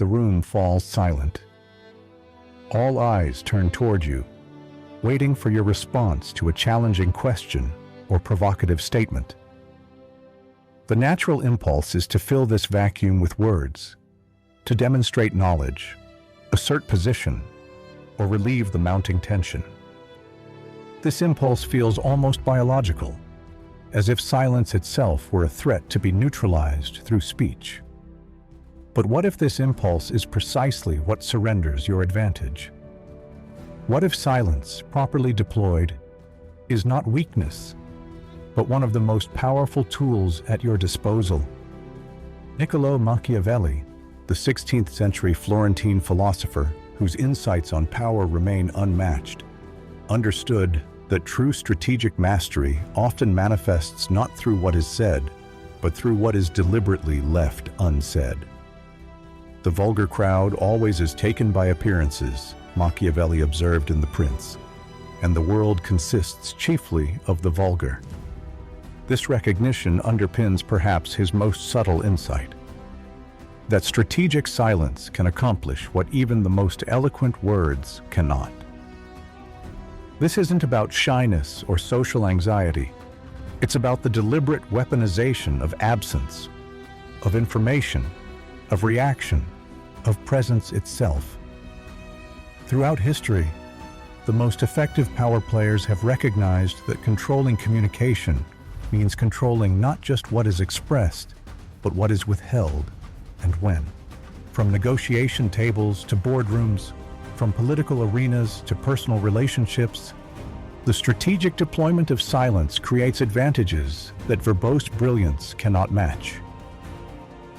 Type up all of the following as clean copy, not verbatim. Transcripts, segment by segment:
the room falls silent. All eyes turn toward you, waiting for your response to a challenging question or provocative statement. The natural impulse is to fill this vacuum with words, to demonstrate knowledge, assert position, or relieve the mounting tension. This impulse feels almost biological, as if silence itself were a threat to be neutralized through speech. But what if this impulse is precisely what surrenders your advantage? What if silence, properly deployed, is not weakness, but one of the most powerful tools at your disposal? Niccolò Machiavelli, the 16th century Florentine philosopher whose insights on power remain unmatched, understood that true strategic mastery often manifests not through what is said, but through what is deliberately left unsaid. The vulgar crowd always is taken by appearances, Machiavelli observed in The Prince, and the world consists chiefly of the vulgar. This recognition underpins perhaps his most subtle insight, that strategic silence can accomplish what even the most eloquent words cannot. This isn't about shyness or social anxiety. It's about the deliberate weaponization of absence, of information, of reaction, of presence itself. Throughout history, the most effective power players have recognized that controlling communication means controlling not just what is expressed, but what is withheld and when. From negotiation tables to boardrooms, from political arenas to personal relationships, the strategic deployment of silence creates advantages that verbose brilliance cannot match.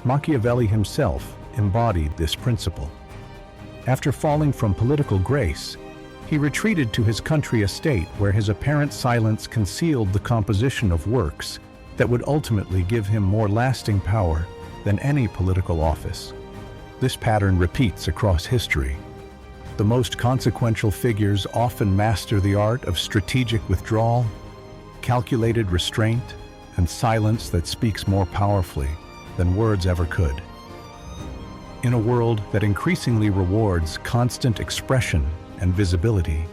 Machiavelli himself embodied this principle. After falling from political grace, he retreated to his country estate where his apparent silence concealed the composition of works that would ultimately give him more lasting power than any political office. This pattern repeats across history. The most consequential figures often master the art of strategic withdrawal, calculated restraint, and silence that speaks more powerfully than words ever could. In a world that increasingly rewards constant expression and visibility,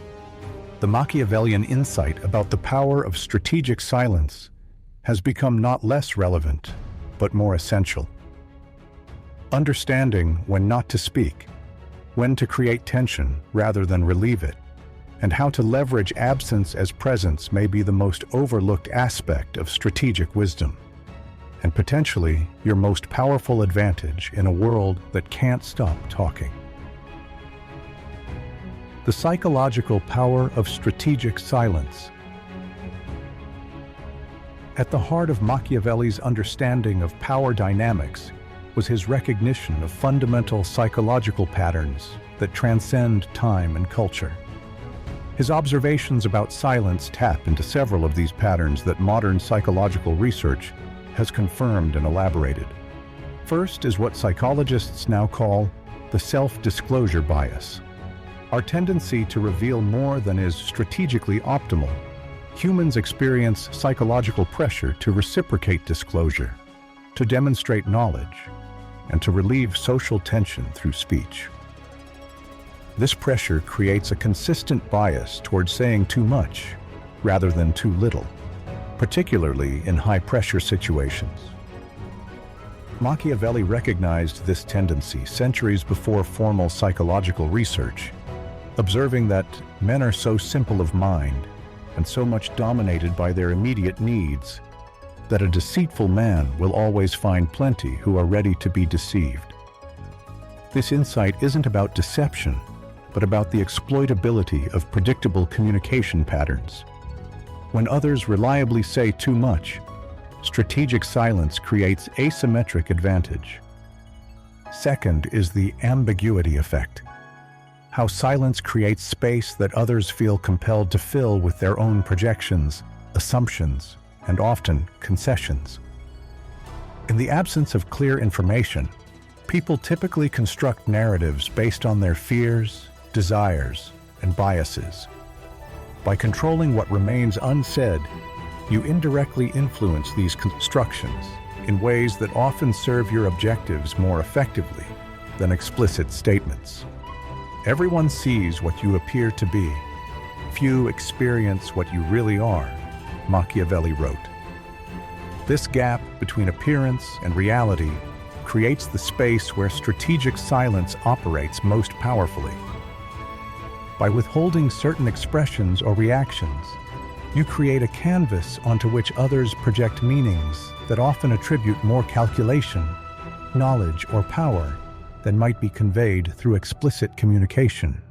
the Machiavellian insight about the power of strategic silence has become not less relevant, but more essential. Understanding when not to speak, when to create tension rather than relieve it, and how to leverage absence as presence may be the most overlooked aspect of strategic wisdom, and potentially your most powerful advantage in a world that can't stop talking. The psychological power of strategic silence. At the heart of Machiavelli's understanding of power dynamics was his recognition of fundamental psychological patterns that transcend time and culture. His observations about silence tap into several of these patterns that modern psychological research has confirmed and elaborated. First is what psychologists now call the self-disclosure bias. Our tendency to reveal more than is strategically optimal. Humans experience psychological pressure to reciprocate disclosure, to demonstrate knowledge, and to relieve social tension through speech. This pressure creates a consistent bias towards saying too much rather than too little, particularly in high-pressure situations. Machiavelli recognized this tendency centuries before formal psychological research, observing that men are so simple of mind and so much dominated by their immediate needs that a deceitful man will always find plenty who are ready to be deceived. This insight isn't about deception, but about the exploitability of predictable communication patterns. When others reliably say too much, strategic silence creates asymmetric advantage. Second is the ambiguity effect. How silence creates space that others feel compelled to fill with their own projections, assumptions, and often concessions. In the absence of clear information, people typically construct narratives based on their fears, desires, and biases. By controlling what remains unsaid, you indirectly influence these constructions in ways that often serve your objectives more effectively than explicit statements. Everyone sees what you appear to be. Few experience what you really are, Machiavelli wrote. This gap between appearance and reality creates the space where strategic silence operates most powerfully. By withholding certain expressions or reactions, you create a canvas onto which others project meanings that often attribute more calculation, knowledge, or power than might be conveyed through explicit communication.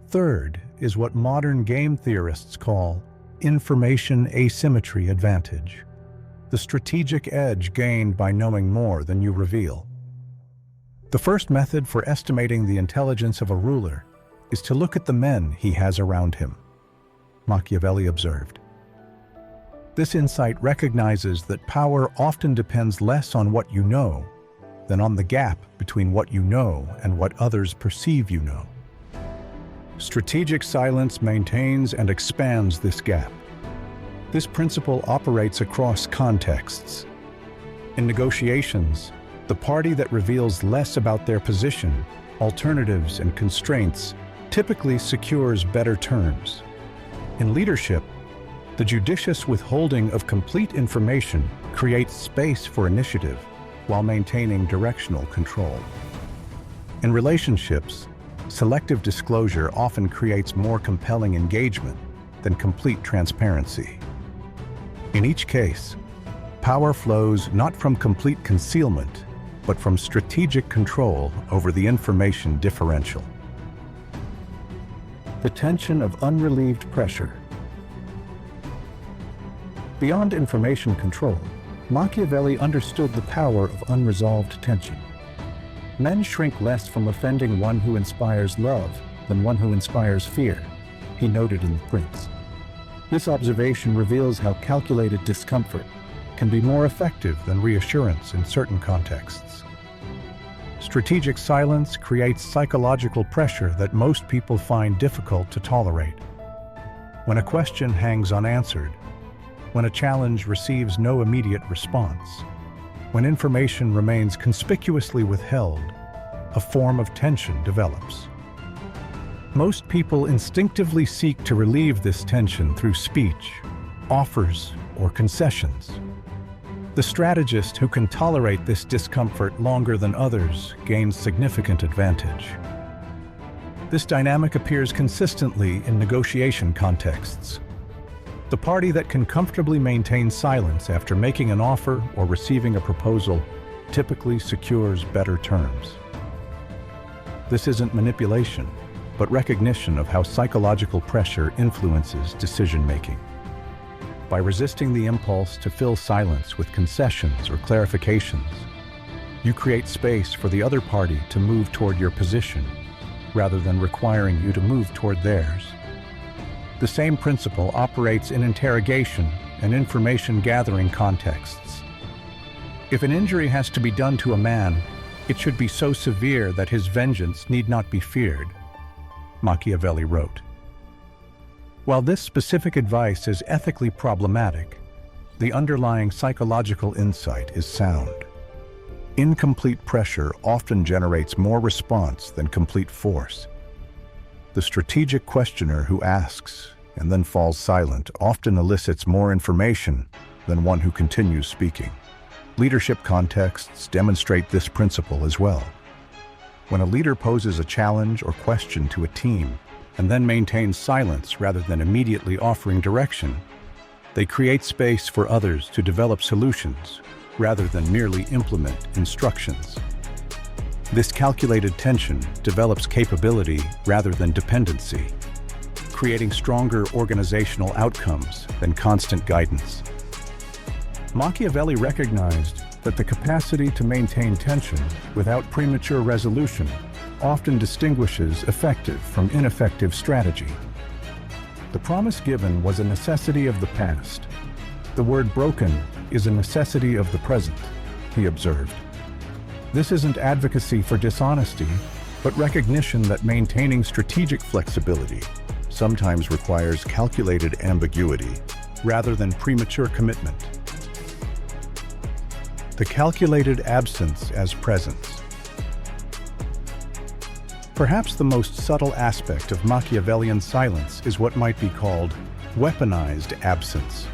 Third is what modern game theorists call information asymmetry advantage, the strategic edge gained by knowing more than you reveal. The first method for estimating the intelligence of a ruler is to look at the men he has around him, Machiavelli observed. This insight recognizes that power often depends less on what you know than on the gap between what you know and what others perceive you know. Strategic silence maintains and expands this gap. This principle operates across contexts. In negotiations, the party that reveals less about their position, alternatives, and constraints typically secures better terms. In leadership, the judicious withholding of complete information creates space for initiative while maintaining directional control. In relationships, selective disclosure often creates more compelling engagement than complete transparency. In each case, power flows not from complete concealment, but from strategic control over the information differential. The tension of unrelieved pressure. Beyond information control, Machiavelli understood the power of unresolved tension. Men shrink less from offending one who inspires love than one who inspires fear, he noted in The Prince. This observation reveals how calculated discomfort can be more effective than reassurance in certain contexts. Strategic silence creates psychological pressure that most people find difficult to tolerate. When a question hangs unanswered, when a challenge receives no immediate response, when information remains conspicuously withheld, a form of tension develops. Most people instinctively seek to relieve this tension through speech, offers, or concessions. The strategist who can tolerate this discomfort longer than others gains significant advantage. This dynamic appears consistently in negotiation contexts. The party that can comfortably maintain silence after making an offer or receiving a proposal typically secures better terms. This isn't manipulation, but recognition of how psychological pressure influences decision-making. By resisting the impulse to fill silence with concessions or clarifications, you create space for the other party to move toward your position, rather than requiring you to move toward theirs. The same principle operates in interrogation and information-gathering contexts. If an injury has to be done to a man, it should be so severe that his vengeance need not be feared, Machiavelli wrote. While this specific advice is ethically problematic, the underlying psychological insight is sound. Incomplete pressure often generates more response than complete force. The strategic questioner who asks and then falls silent often elicits more information than one who continues speaking. Leadership contexts demonstrate this principle as well. When a leader poses a challenge or question to a team and then maintains silence rather than immediately offering direction, they create space for others to develop solutions rather than merely implement instructions. This calculated tension develops capability rather than dependency, creating stronger organizational outcomes than constant guidance. Machiavelli recognized that the capacity to maintain tension without premature resolution often distinguishes effective from ineffective strategy. The promise given was a necessity of the past. The word broken is a necessity of the present, he observed. This isn't advocacy for dishonesty, but recognition that maintaining strategic flexibility sometimes requires calculated ambiguity rather than premature commitment. The calculated absence as presence. Perhaps the most subtle aspect of Machiavellian silence is what might be called weaponized absence,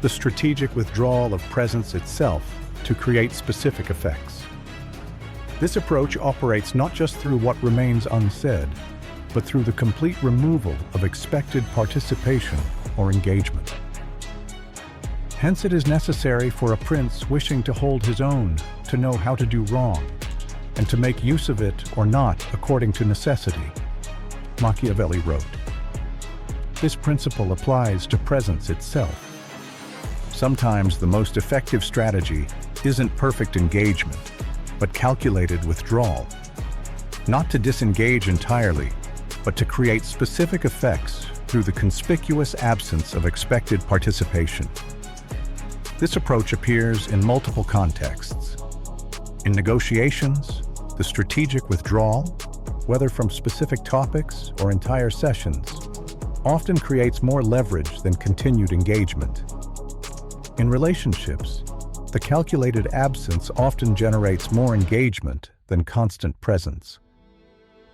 the strategic withdrawal of presence itself to create specific effects. This approach operates not just through what remains unsaid, but through the complete removal of expected participation or engagement. Hence, it is necessary for a prince wishing to hold his own to know how to do wrong, and to make use of it or not according to necessity, Machiavelli wrote. This principle applies to presence itself. Sometimes the most effective strategy isn't perfect engagement, but calculated withdrawal. Not to disengage entirely, but to create specific effects through the conspicuous absence of expected participation. This approach appears in multiple contexts. In negotiations, the strategic withdrawal, whether from specific topics or entire sessions, often creates more leverage than continued engagement. In relationships, the calculated absence often generates more engagement than constant presence.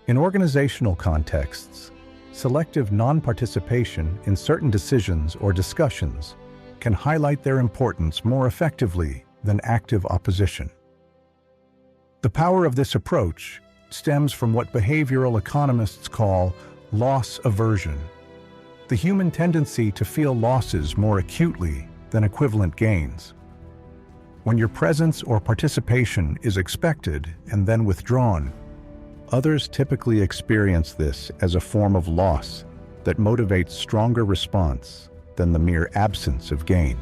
In organizational contexts, selective non-participation in certain decisions or discussions can highlight their importance more effectively than active opposition. The power of this approach stems from what behavioral economists call loss aversion, the human tendency to feel losses more acutely than equivalent gains. When your presence or participation is expected and then withdrawn, others typically experience this as a form of loss that motivates stronger response than the mere absence of gain.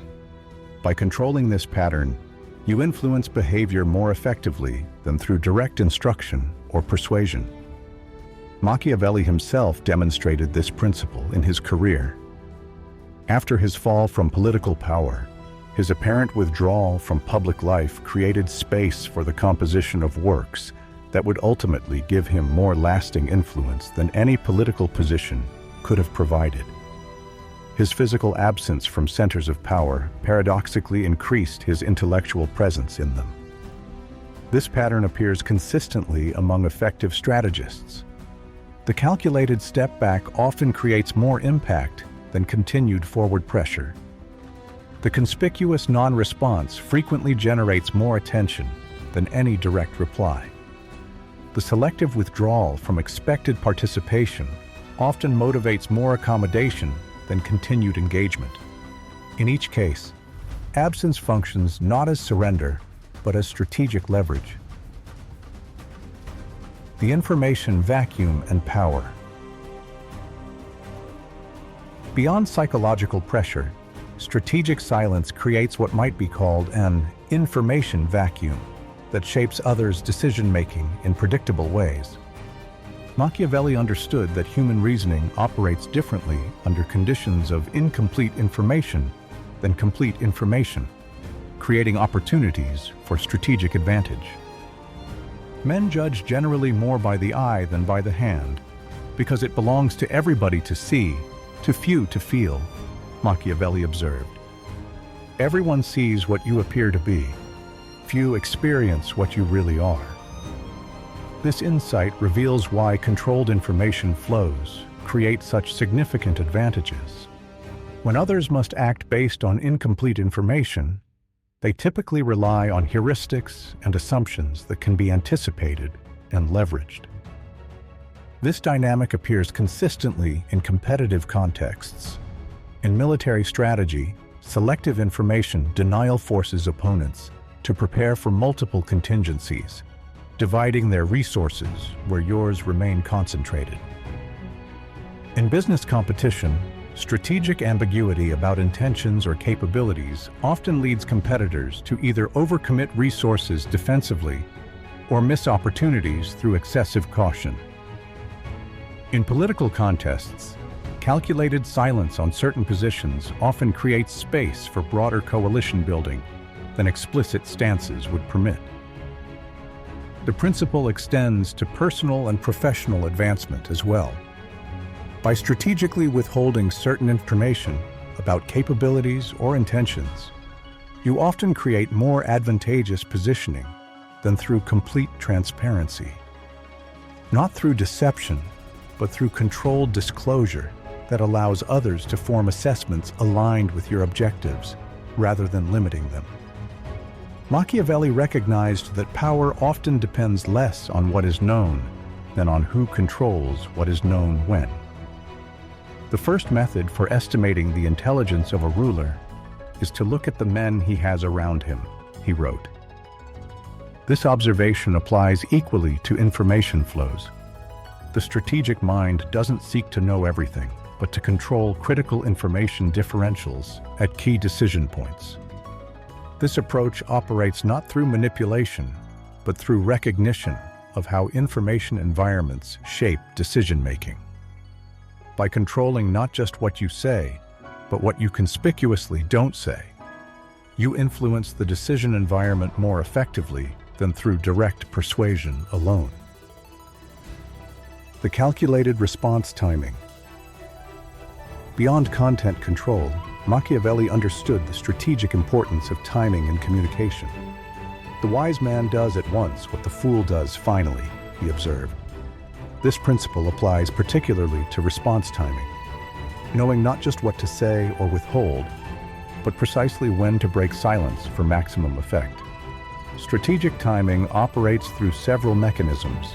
By controlling this pattern, you influence behavior more effectively than through direct instruction or persuasion. Machiavelli himself demonstrated this principle in his career. After his fall from political power, his apparent withdrawal from public life created space for the composition of works that would ultimately give him more lasting influence than any political position could have provided. His physical absence from centers of power paradoxically increased his intellectual presence in them. This pattern appears consistently among effective strategists. The calculated step back often creates more impact than continued forward pressure. The conspicuous non-response frequently generates more attention than any direct reply. The selective withdrawal from expected participation often motivates more accommodation than continued engagement. In each case, absence functions not as surrender, but as strategic leverage. The information vacuum and power. Beyond psychological pressure, strategic silence creates what might be called an information vacuum that shapes others' decision-making in predictable ways. Machiavelli understood that human reasoning operates differently under conditions of incomplete information than complete information, creating opportunities for strategic advantage. Men judge generally more by the eye than by the hand, because it belongs to everybody to see, to few to feel, Machiavelli observed. Everyone sees what you appear to be. Few experience what you really are. This insight reveals why controlled information flows create such significant advantages. When others must act based on incomplete information, they typically rely on heuristics and assumptions that can be anticipated and leveraged. This dynamic appears consistently in competitive contexts. In military strategy, selective information denial forces opponents to prepare for multiple contingencies, dividing their resources where yours remain concentrated. In business competition, strategic ambiguity about intentions or capabilities often leads competitors to either overcommit resources defensively or miss opportunities through excessive caution. In political contests, calculated silence on certain positions often creates space for broader coalition building than explicit stances would permit. The principle extends to personal and professional advancement as well. By strategically withholding certain information about capabilities or intentions, you often create more advantageous positioning than through complete transparency. not through deception, but through controlled disclosure that allows others to form assessments aligned with your objectives, rather than limiting them. Machiavelli recognized that power often depends less on what is known than on who controls what is known when. The first method for estimating the intelligence of a ruler is to look at the men he has around him, he wrote. This observation applies equally to information flows. The strategic mind doesn't seek to know everything, but to control critical information differentials at key decision points. This approach operates not through manipulation, but through recognition of how information environments shape decision-making. By controlling not just what you say, but what you conspicuously don't say, you influence the decision environment more effectively than through direct persuasion alone. The calculated response timing. Beyond content control, Machiavelli understood the strategic importance of timing in communication. The wise man does at once what the fool does finally, he observed. This principle applies particularly to response timing, knowing not just what to say or withhold, but precisely when to break silence for maximum effect. Strategic timing operates through several mechanisms.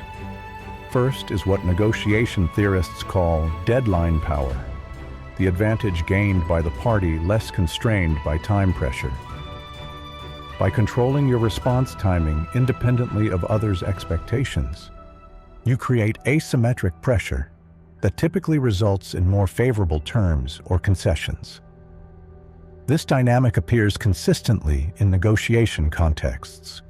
First is what negotiation theorists call deadline power, the advantage gained by the party less constrained by time pressure. By controlling your response timing independently of others' expectations, you create asymmetric pressure that typically results in more favorable terms or concessions. This dynamic appears consistently in negotiation contexts.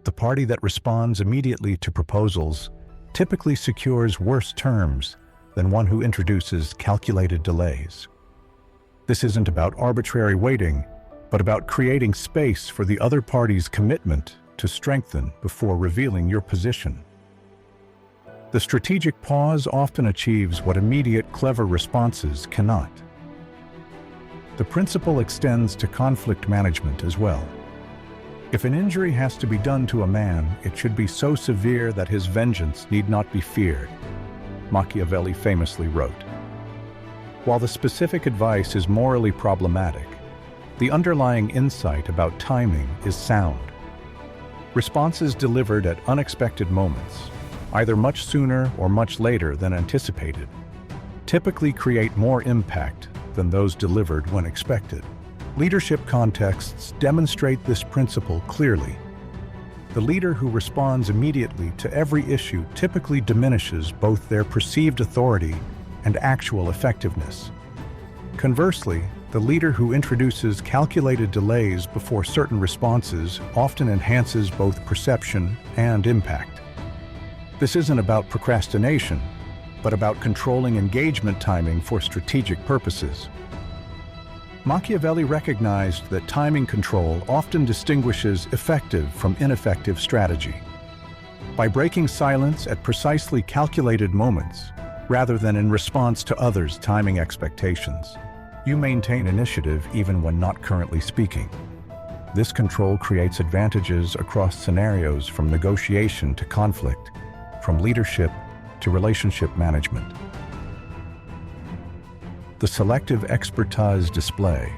The party that responds immediately to proposals typically secures worse terms than one who introduces calculated delays. This isn't about arbitrary waiting, but about creating space for the other party's commitment to strengthen before revealing your position. The strategic pause often achieves what immediate, clever responses cannot. The principle extends to conflict management as well. If an injury has to be done to a man, it should be so severe that his vengeance need not be feared, Machiavelli famously wrote. While the specific advice is morally problematic, the underlying insight about timing is sound. Responses delivered at unexpected moments, either much sooner or much later than anticipated, typically create more impact than those delivered when expected. Leadership contexts demonstrate this principle clearly. The leader who responds immediately to every issue typically diminishes both their perceived authority and actual effectiveness. Conversely, the leader who introduces calculated delays before certain responses often enhances both perception and impact. This isn't about procrastination, but about controlling engagement timing for strategic purposes. Machiavelli recognized that timing control often distinguishes effective from ineffective strategy. By breaking silence at precisely calculated moments, rather than in response to others' timing expectations, you maintain initiative even when not currently speaking. This control creates advantages across scenarios from negotiation to conflict, from leadership to relationship management. The selective expertise display.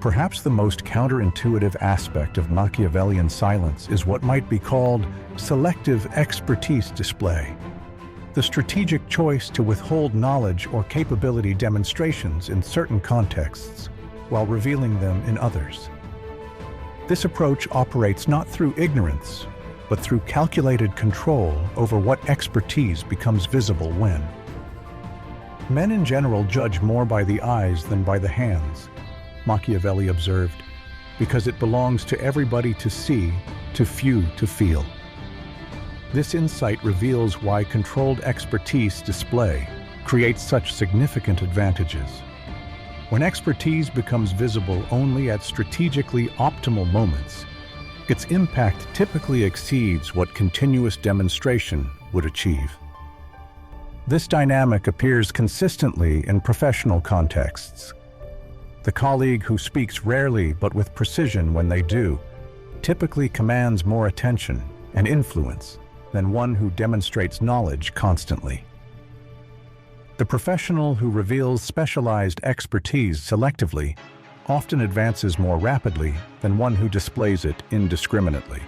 Perhaps the most counterintuitive aspect of Machiavellian silence is what might be called selective expertise display, the strategic choice to withhold knowledge or capability demonstrations in certain contexts while revealing them in others. This approach operates not through ignorance, but through calculated control over what expertise becomes visible when. Men in general judge more by the eyes than by the hands, Machiavelli observed, because it belongs to everybody to see, to few to feel. This insight reveals why controlled expertise display creates such significant advantages. When expertise becomes visible only at strategically optimal moments, its impact typically exceeds what continuous demonstration would achieve. This dynamic appears consistently in professional contexts. The colleague who speaks rarely but with precision when they do typically commands more attention and influence than one who demonstrates knowledge constantly. The professional who reveals specialized expertise selectively often advances more rapidly than one who displays it indiscriminately.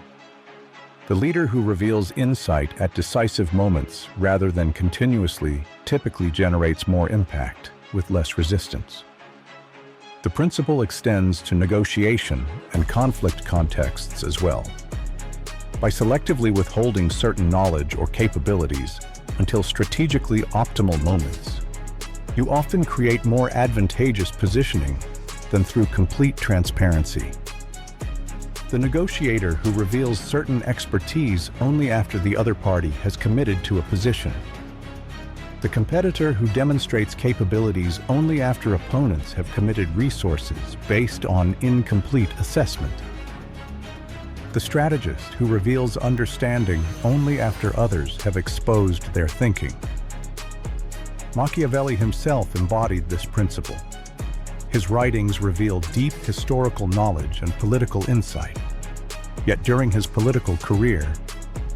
The leader who reveals insight at decisive moments rather than continuously typically generates more impact with less resistance. The principle extends to negotiation and conflict contexts as well. By selectively withholding certain knowledge or capabilities until strategically optimal moments, you often create more advantageous positioning than through complete transparency. The negotiator who reveals certain expertise only after the other party has committed to a position. The competitor who demonstrates capabilities only after opponents have committed resources based on incomplete assessment. The strategist who reveals understanding only after others have exposed their thinking. Machiavelli himself embodied this principle. His writings reveal deep historical knowledge and political insight. Yet during his political career,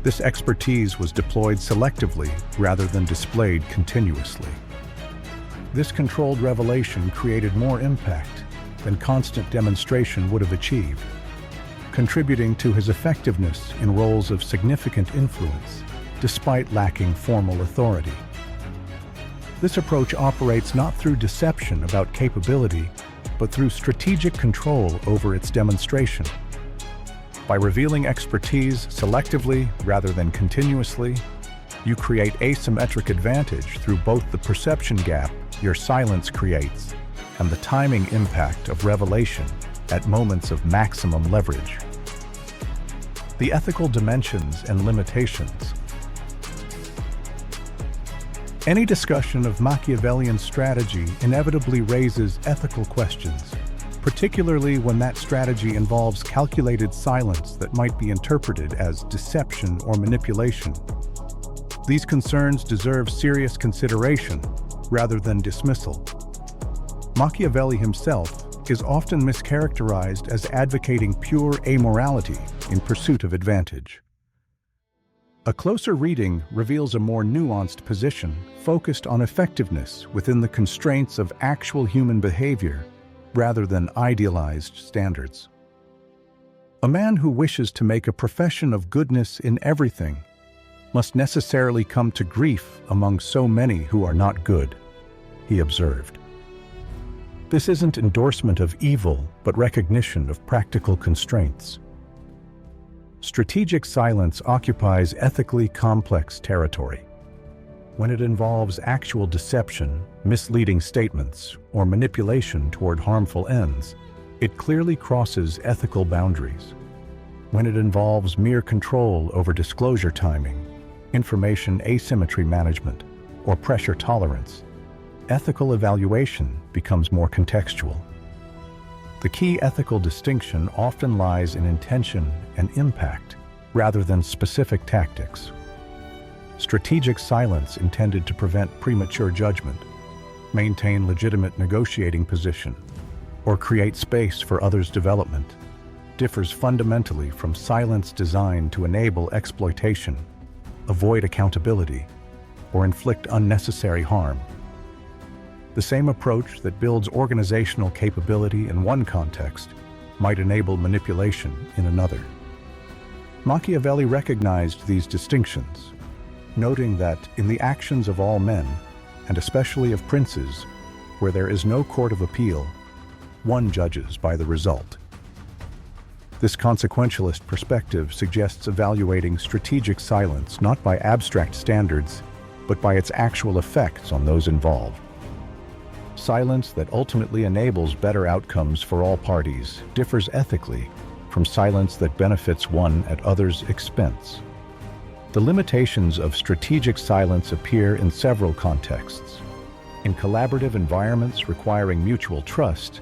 this expertise was deployed selectively rather than displayed continuously. This controlled revelation created more impact than constant demonstration would have achieved, contributing to his effectiveness in roles of significant influence, despite lacking formal authority. This approach operates not through deception about capability, but through strategic control over its demonstration. By revealing expertise selectively rather than continuously, you create asymmetric advantage through both the perception gap your silence creates and the timing impact of revelation at moments of maximum leverage. The ethical dimensions and limitations. Any discussion of Machiavellian strategy inevitably raises ethical questions, particularly when that strategy involves calculated silence that might be interpreted as deception or manipulation. These concerns deserve serious consideration rather than dismissal. Machiavelli himself is often mischaracterized as advocating pure amorality in pursuit of advantage. A closer reading reveals a more nuanced position focused on effectiveness within the constraints of actual human behavior rather than idealized standards. A man who wishes to make a profession of goodness in everything must necessarily come to grief among so many who are not good, he observed. This isn't endorsement of evil, but recognition of practical constraints. Strategic silence occupies ethically complex territory. When it involves actual deception, misleading statements, or manipulation toward harmful ends, it clearly crosses ethical boundaries. When it involves mere control over disclosure timing, information asymmetry management, or pressure tolerance, ethical evaluation becomes more contextual. The key ethical distinction often lies in intention and impact, rather than specific tactics. Strategic silence intended to prevent premature judgment, maintain legitimate negotiating position, or create space for others' development differs fundamentally from silence designed to enable exploitation, avoid accountability, or inflict unnecessary harm. The same approach that builds organizational capability in one context might enable manipulation in another. Machiavelli recognized these distinctions, noting that in the actions of all men, and especially of princes, where there is no court of appeal, one judges by the result. This consequentialist perspective suggests evaluating strategic silence not by abstract standards, but by its actual effects on those involved. Silence that ultimately enables better outcomes for all parties differs ethically from silence that benefits one at others' expense. The limitations of strategic silence appear in several contexts. In collaborative environments requiring mutual trust,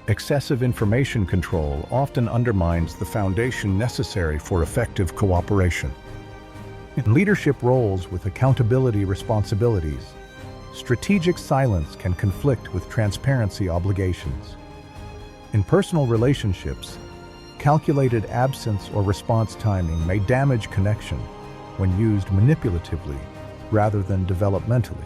excessive information control often undermines the foundation necessary for effective cooperation. In leadership roles with accountability responsibilities, strategic silence can conflict with transparency obligations. In personal relationships, calculated absence or response timing may damage connection when used manipulatively rather than developmentally.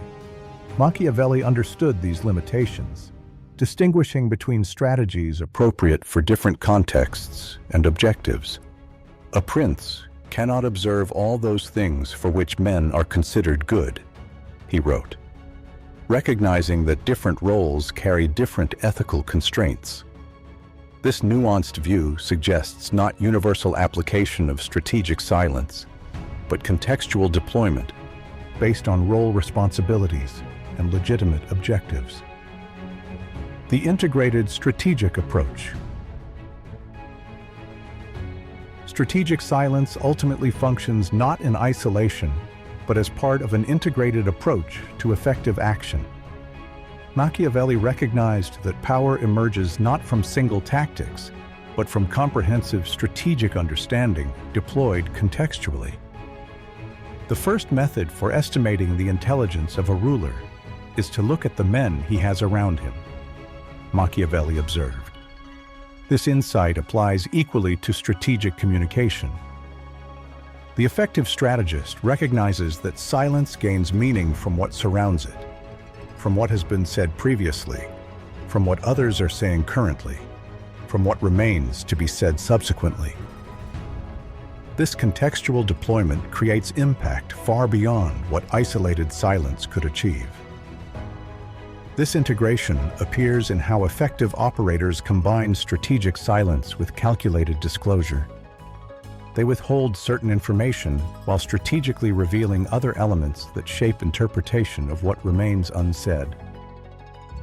Machiavelli understood these limitations, distinguishing between strategies appropriate for different contexts and objectives. A prince cannot observe all those things for which men are considered good, he wrote, recognizing that different roles carry different ethical constraints. This nuanced view suggests not universal application of strategic silence, but contextual deployment based on role responsibilities and legitimate objectives. The integrated strategic approach. Strategic silence ultimately functions not in isolation, but as part of an integrated approach to effective action. Machiavelli recognized that power emerges not from single tactics, but from comprehensive strategic understanding deployed contextually. The first method for estimating the intelligence of a ruler is to look at the men he has around him, Machiavelli observed. This insight applies equally to strategic communication. The effective strategist recognizes that silence gains meaning from what surrounds it, from what has been said previously, from what others are saying currently, from what remains to be said subsequently. This contextual deployment creates impact far beyond what isolated silence could achieve. This integration appears in how effective operators combine strategic silence with calculated disclosure. They withhold certain information while strategically revealing other elements that shape interpretation of what remains unsaid.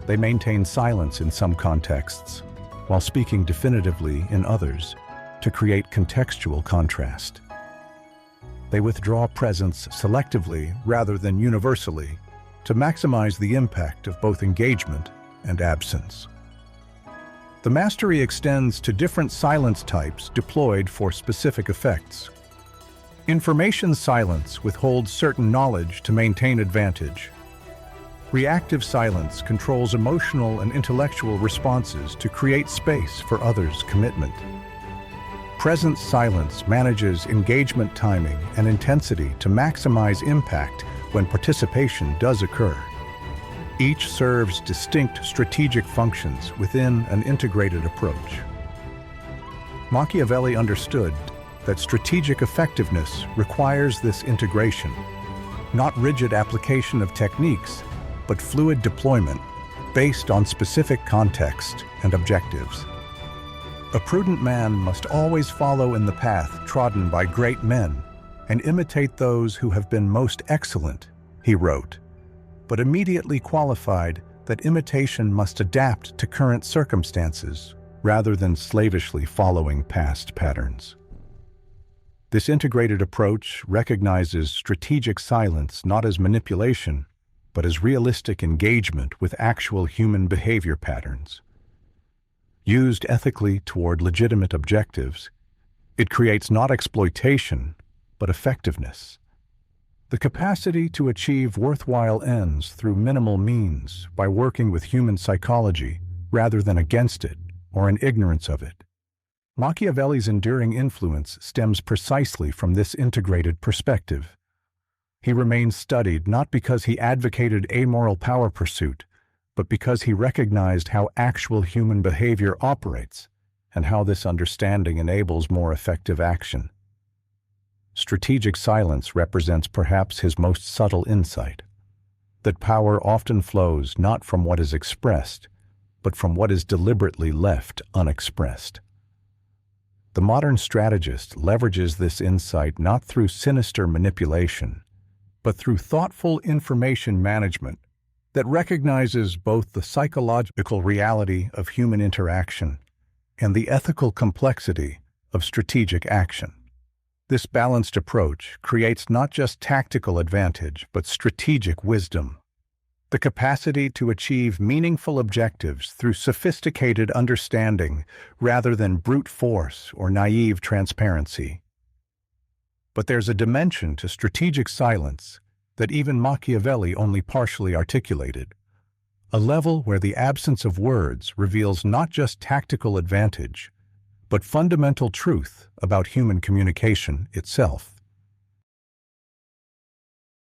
They maintain silence in some contexts, while speaking definitively in others, to create contextual contrast. They withdraw presence selectively rather than universally, to maximize the impact of both engagement and absence. The mastery extends to different silence types deployed for specific effects. Information silence withholds certain knowledge to maintain advantage. Reactive silence controls emotional and intellectual responses to create space for others' commitment. Presence silence manages engagement timing and intensity to maximize impact when participation does occur. Each serves distinct strategic functions within an integrated approach. Machiavelli understood that strategic effectiveness requires this integration, not rigid application of techniques, but fluid deployment based on specific context and objectives. A prudent man must always follow in the path trodden by great men and imitate those who have been most excellent, he wrote, but immediately qualified that imitation must adapt to current circumstances rather than slavishly following past patterns. This integrated approach recognizes strategic silence not as manipulation, but as realistic engagement with actual human behavior patterns. Used ethically toward legitimate objectives, it creates not exploitation, but effectiveness. The capacity to achieve worthwhile ends through minimal means by working with human psychology rather than against it or in ignorance of it. Machiavelli's enduring influence stems precisely from this integrated perspective. He remains studied not because he advocated amoral power pursuit, but because he recognized how actual human behavior operates and how this understanding enables more effective action. Strategic silence represents perhaps his most subtle insight, that power often flows not from what is expressed, but from what is deliberately left unexpressed. The modern strategist leverages this insight not through sinister manipulation, but through thoughtful information management that recognizes both the psychological reality of human interaction and the ethical complexity of strategic action. This balanced approach creates not just tactical advantage, but strategic wisdom, the capacity to achieve meaningful objectives through sophisticated understanding rather than brute force or naive transparency. But there's a dimension to strategic silence that even Machiavelli only partially articulated, a level where the absence of words reveals not just tactical advantage, but fundamental truth about human communication itself.